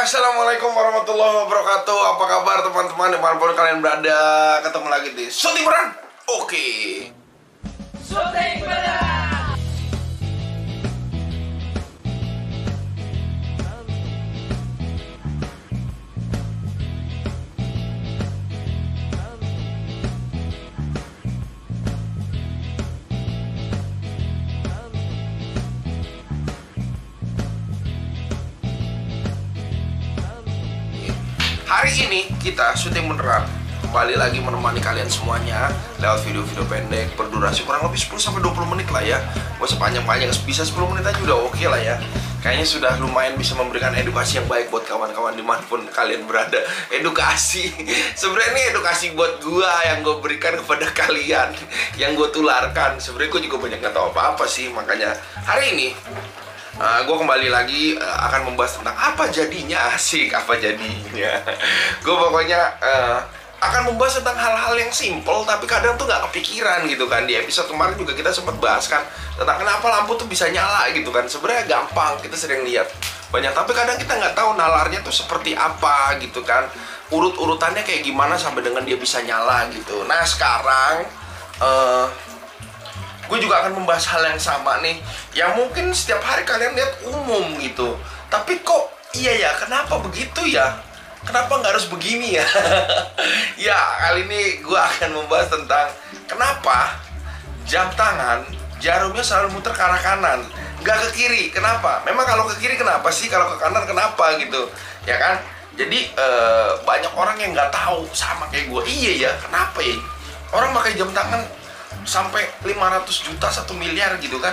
Assalamualaikum warahmatullahi wabarakatuh. Apa kabar teman-teman dimanapun kalian berada? Ketemu lagi di Syuting Beran. Oke. Syuting Beran. Hari ini kita syuting beneran. Kembali lagi menemani kalian semuanya lewat video-video pendek berdurasi kurang lebih 10-20 menit lah ya. Gak sepanjang-panjang, bisa 10 menit aja udah oke lah ya. Kayaknya sudah lumayan bisa memberikan edukasi yang baik buat kawan-kawan dimanapun kalian berada. Edukasi, sebenarnya ini edukasi buat gua yang gue berikan kepada kalian, yang gue tularkan. Sebenarnya gue juga banyak nggak tahu apa-apa sih, makanya hari ini gue kembali lagi akan membahas tentang apa jadinya, asik apa jadinya. Gue pokoknya akan membahas tentang hal-hal yang simple tapi kadang tuh nggak kepikiran gitu kan. Di episode kemarin juga kita sempat bahas kan tentang kenapa lampu tuh bisa nyala gitu kan. Sebenarnya gampang, kita sering lihat banyak, tapi kadang kita nggak tahu nalarnya tuh seperti apa gitu kan, urut-urutannya kayak gimana sampai dengan dia bisa nyala gitu. Nah sekarang gue juga akan membahas hal yang sama nih, yang mungkin setiap hari kalian lihat umum gitu, tapi kok iya ya, kenapa begitu ya, kenapa nggak harus begini ya. Ya kali ini gue akan membahas tentang kenapa jam tangan jarumnya selalu muter ke arah kanan, nggak ke kiri. Kenapa? Memang kalau ke kiri kenapa sih, kalau ke kanan kenapa gitu ya kan. Jadi banyak orang yang nggak tahu, sama kayak gue. Iya ya, kenapa ya orang pakai jam tangan sampai 500 juta, 1 miliar gitu kan.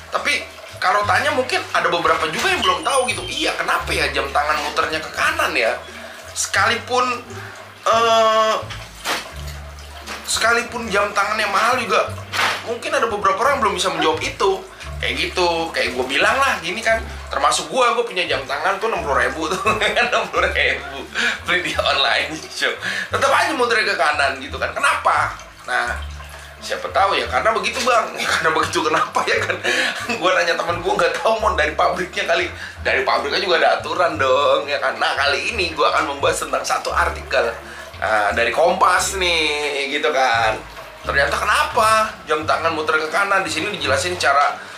Tapi kalau tanya mungkin ada beberapa juga yang belum tahu gitu. Iya, kenapa ya jam tangan muternya ke kanan ya? Sekalipun jam tangannya mahal juga mungkin ada beberapa orang belum bisa menjawab itu. Kayak gitu, kayak gue bilang lah gini kan, termasuk gue punya jam tangan tuh 60.000 tuh. 60.000 beli di online show, tetap aja muternya ke kanan gitu kan. Kenapa? Nah, siapa tahu ya karena begitu bang. Karena begitu kenapa ya kan. Gue nanya teman gue, nggak tahu mon, dari pabriknya kali. Dari pabriknya juga ada aturan dong ya kan. Nah kali ini gue akan membahas tentang satu artikel dari Kompas nih gitu kan. Ternyata kenapa jam tangan muter ke kanan, di sini dijelasin secara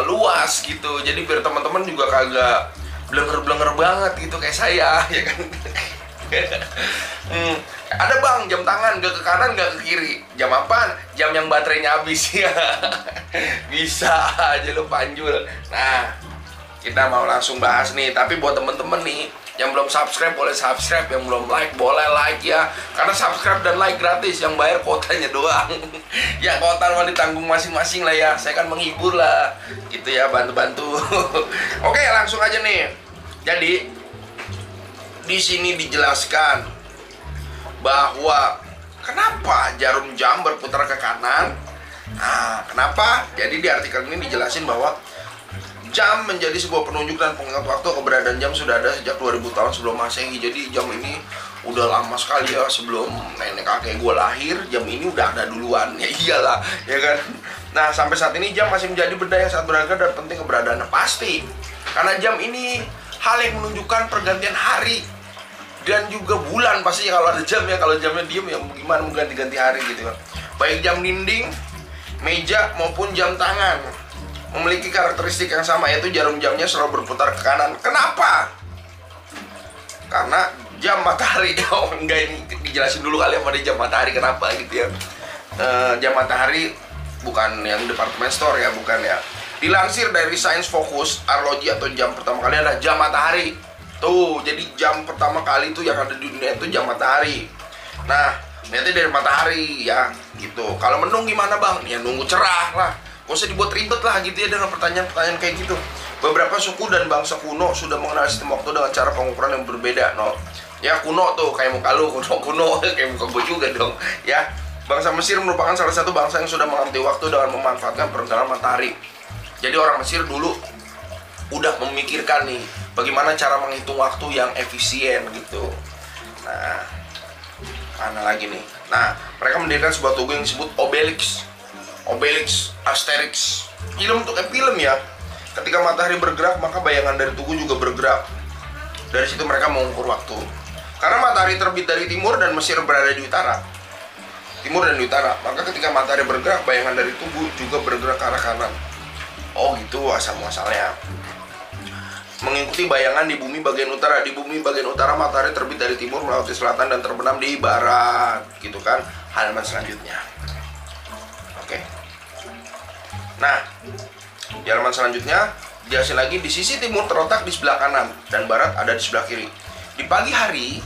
luas gitu. Jadi biar teman-teman juga kagak blenger-blenger banget gitu kayak saya ya kan. Ada bang jam tangan gak ke kanan gak ke kiri. Jam apaan? Jam yang baterainya habis ya. Bisa aja lu panjul. Nah kita mau langsung bahas nih. Tapi buat temen-temen nih yang belum subscribe boleh subscribe, yang belum like boleh like ya. Karena subscribe dan like gratis, yang bayar kuotanya doang. Ya kuota mau ditanggung masing-masing lah ya. Saya kan menghibur lah gitu ya, bantu-bantu. Oke langsung aja nih. Jadi di sini dijelaskan bahwa kenapa jarum jam berputar ke kanan. Nah, kenapa? Jadi di artikel ini dijelasin bahwa jam menjadi sebuah penunjuk dan pengingat waktu. Keberadaan jam sudah ada sejak 2000 tahun sebelum Masehi. Jadi jam ini udah lama sekali ya, sebelum nenek kakek gue lahir jam ini udah ada duluan. Ya iyalah, ya kan. Nah, sampai saat ini jam masih menjadi benda yang sangat berharga dan penting keberadaannya pasti. Karena jam ini hal yang menunjukkan pergantian hari dan juga bulan pastinya kalau ada jam ya. Kalau jamnya diem ya gimana mau ganti-ganti hari gitu kan. Baik jam dinding, meja maupun jam tangan memiliki karakteristik yang sama, yaitu jarum jamnya selalu berputar ke kanan. Kenapa? Karena jam matahari. Oh enggak, ini dijelasin dulu kali apa di jam matahari kenapa gitu ya. Jam matahari bukan yang department store ya, bukan ya. Dilansir dari Science Focus, arloji atau jam pertama kali adalah jam matahari. Tuh, jadi jam pertama kali itu yang ada di dunia itu jam matahari. Nah, niatnya dari matahari ya, gitu. Kalau menung gimana bang? Ya nunggu cerah lah. Gak usah dibuat ribet lah gitu ya dengan pertanyaan-pertanyaan kayak gitu. Beberapa suku dan bangsa kuno sudah mengenal sistem waktu dengan cara pengukuran yang berbeda, no. Ya kuno tuh, kayak muka lu, kuno, kayak muka gue juga dong. Ya, bangsa Mesir merupakan salah satu bangsa yang sudah mengerti waktu dengan memanfaatkan pergerakan matahari. Jadi orang Mesir dulu udah memikirkan nih bagaimana cara menghitung waktu yang efisien gitu. Nah, mana lagi nih? Nah, mereka mendirikan sebuah tugu yang disebut Obelix, Asterix. Film tuh kayak film ya. Ketika matahari bergerak, maka bayangan dari tugu juga bergerak. Dari situ mereka mengukur waktu. Karena matahari terbit dari timur dan Mesir berada di utara. Timur dan di utara. Maka ketika matahari bergerak, bayangan dari tubuh juga bergerak ke arah kanan. Oh gitu asal-muasalnya. Mengikuti bayangan di bumi bagian utara. Di bumi bagian utara matahari terbit dari timur melewati selatan dan terbenam di barat. Gitu kan. Halaman selanjutnya. Oke. Nah, di halaman selanjutnya dijelasin lagi, di sisi timur terletak di sebelah kanan dan barat ada di sebelah kiri. Di pagi hari,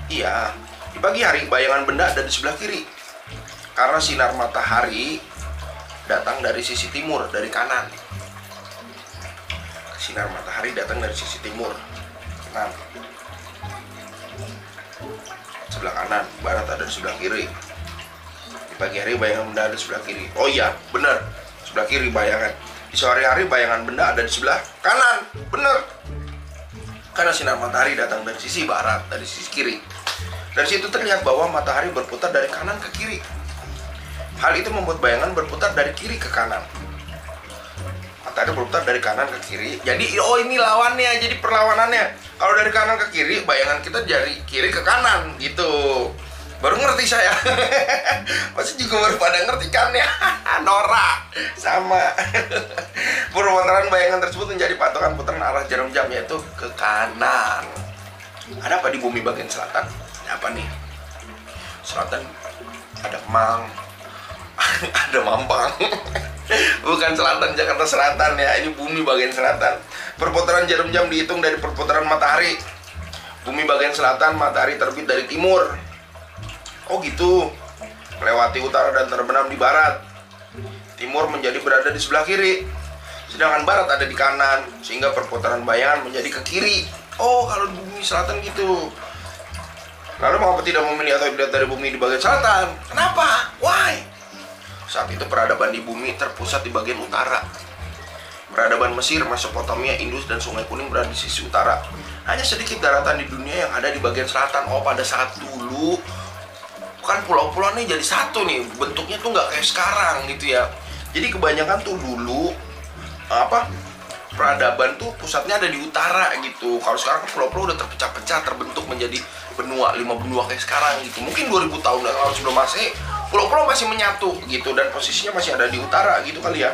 di pagi hari bayangan benda ada di sebelah kiri. Karena sinar matahari datang dari sisi timur, dari kanan. Sinar matahari datang dari sisi timur, kanan. Sebelah kanan, barat ada di sebelah kiri. Di pagi hari bayangan benda ada di sebelah kiri. Oh iya, benar. Sebelah kiri bayangan. Di sore hari bayangan benda ada di sebelah kanan. Bener. Karena sinar matahari datang dari sisi barat, dari sisi kiri. Dari situ terlihat bahwa matahari berputar dari kanan ke kiri. Hal itu membuat bayangan berputar dari kiri ke kanan. Matahari berputar dari kanan ke kiri. Jadi, oh ini lawannya, jadi perlawanannya. Kalau dari kanan ke kiri, bayangan kita dari kiri ke kanan, gitu. Baru ngerti saya. Masih juga baru pada ngerti kan ya. Norak sama. Perputaran bayangan tersebut menjadi patokan putaran arah jarum jam, yaitu ke kanan. Ada apa di bumi bagian selatan? Ada apa nih? Selatan ada Kemang. Ada Mampang. Bukan selatan Jakarta Selatan ya. Ini bumi bagian selatan. Perputaran jarum jam dihitung dari perputaran matahari. Bumi bagian selatan matahari terbit dari timur. Oh gitu, melewati utara dan terbenam di barat. Timur menjadi berada di sebelah kiri, sedangkan barat ada di kanan, sehingga perputaran bayangan menjadi ke kiri. Oh, kalau di bumi selatan gitu. Lalu mengapa tidak memilih atau dilihat dari bumi di bagian selatan? Kenapa? Why? Saat itu peradaban di bumi terpusat di bagian utara. Peradaban Mesir, Mesopotamia, Indus, dan Sungai Kuning berada di sisi utara. Hanya sedikit daratan di dunia yang ada di bagian selatan. Oh, pada saat dulu kan pulau-pulau nih jadi satu nih, bentuknya tuh nggak kayak sekarang gitu ya. Jadi kebanyakan tuh dulu peradaban tuh pusatnya ada di utara gitu. Kalau sekarang kan pulau-pulau udah terpecah-pecah, terbentuk menjadi benua, 5 benua kayak sekarang gitu. Mungkin 2000 tahun yang lalu sebelum Masehi, pulau-pulau masih menyatu gitu dan posisinya masih ada di utara gitu kali ya.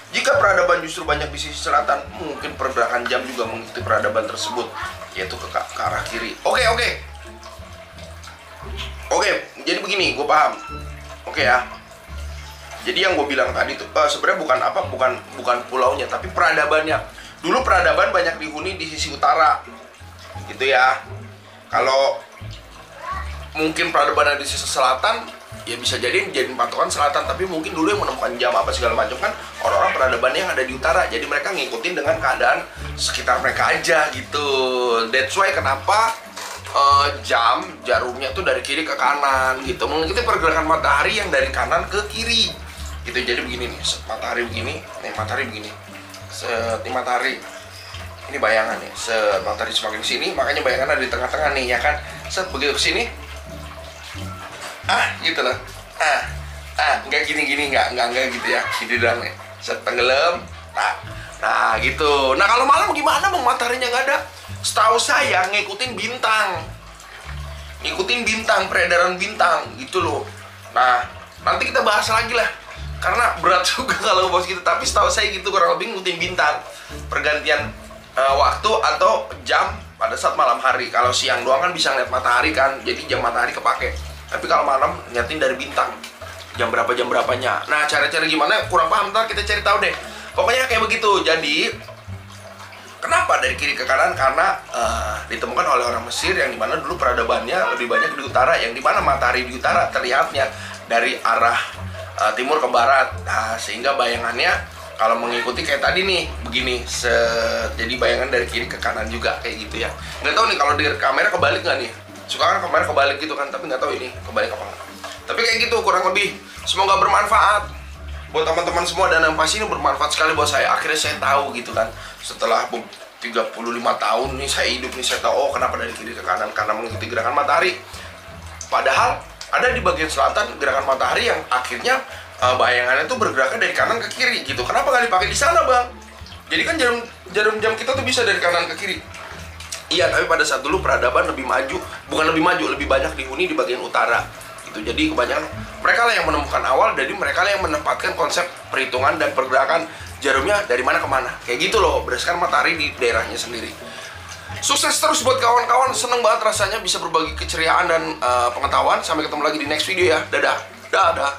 Jika peradaban justru banyak di sisi selatan, mungkin pergerakan jam juga mengikuti peradaban tersebut, yaitu ke arah kiri. Oke, jadi begini, gue paham. Oke ya. Jadi yang gue bilang tadi tuh sebenarnya bukan pulaunya, tapi peradabannya. Dulu peradaban banyak dihuni di sisi utara, gitu ya. Kalau mungkin peradaban di sisi selatan, ya bisa jadi patokan selatan. Tapi mungkin dulu yang menemukan jam apa segala macam kan orang-orang peradaban yang ada di utara. Jadi mereka ngikutin dengan keadaan sekitar mereka aja gitu. That's why kenapa jarumnya tuh dari kiri ke kanan gitu, mengikuti pergerakan matahari yang dari kanan ke kiri gitu. Jadi begini nih, matahari begini, nih matahari begini, matahari ini bayangan nih, matahari semakin sini, makanya bayangan ada di tengah-tengah nih ya kan. Begitu kesini, gitu loh, nggak gini-gini, nggak gitu ya, gitu doang nih, tenggelam, nah gitu. Nah kalau malam gimana bang, mataharinya nggak ada? Setahu saya ngikutin bintang, peredaran bintang gitu loh. Nah nanti kita bahas lagi lah, karena berat juga kalau bahas gitu. Tapi setahu saya gitu, kurang lebih ngikutin bintang, pergantian waktu atau jam pada saat malam hari. Kalau siang doang kan bisa ngeliat matahari kan, jadi jam matahari kepake. Tapi kalau malam nyatin dari bintang, jam berapanya. Nah cara-cara gimana kurang paham, ntar kita cari tahu deh. Pokoknya kayak begitu. Jadi kenapa dari kiri ke kanan? Karena ditemukan oleh orang Mesir yang dimana dulu peradabannya lebih banyak di utara, yang dimana matahari di utara terlihatnya dari arah timur ke barat. Nah, sehingga bayangannya kalau mengikuti kayak tadi nih, begini, jadi bayangan dari kiri ke kanan juga kayak gitu ya. Nggak tahu nih kalau di kamera kebalik nggak nih? Suka kan kamera kebalik gitu kan, tapi nggak tahu ini kebalik apa nggak. Tapi kayak gitu kurang lebih. Semoga bermanfaat buat teman-teman semua, dan yang pasti ini bermanfaat sekali buat saya. Akhirnya saya tahu gitu kan, setelah 35 tahun nih saya hidup nih, saya tahu oh kenapa dari kiri ke kanan, karena mengikuti gerakan matahari. Padahal ada di bagian selatan gerakan matahari yang akhirnya bayangannya tuh bergeraknya dari kanan ke kiri gitu. Kenapa nggak dipakai di sana bang? Jadi kan jarum jam kita tuh bisa dari kanan ke kiri. Iya, tapi pada saat dulu peradaban lebih maju, bukan lebih maju, lebih banyak dihuni di bagian utara. Gitu. Jadi kebanyakan mereka lah yang menemukan awal, jadi mereka lah yang menempatkan konsep perhitungan dan pergerakan jarumnya dari mana ke mana. Kayak gitu loh, berdasarkan matahari di daerahnya sendiri. Sukses terus buat kawan-kawan, seneng banget rasanya bisa berbagi keceriaan dan pengetahuan. Sampai ketemu lagi di next video ya. Dadah. Dadah.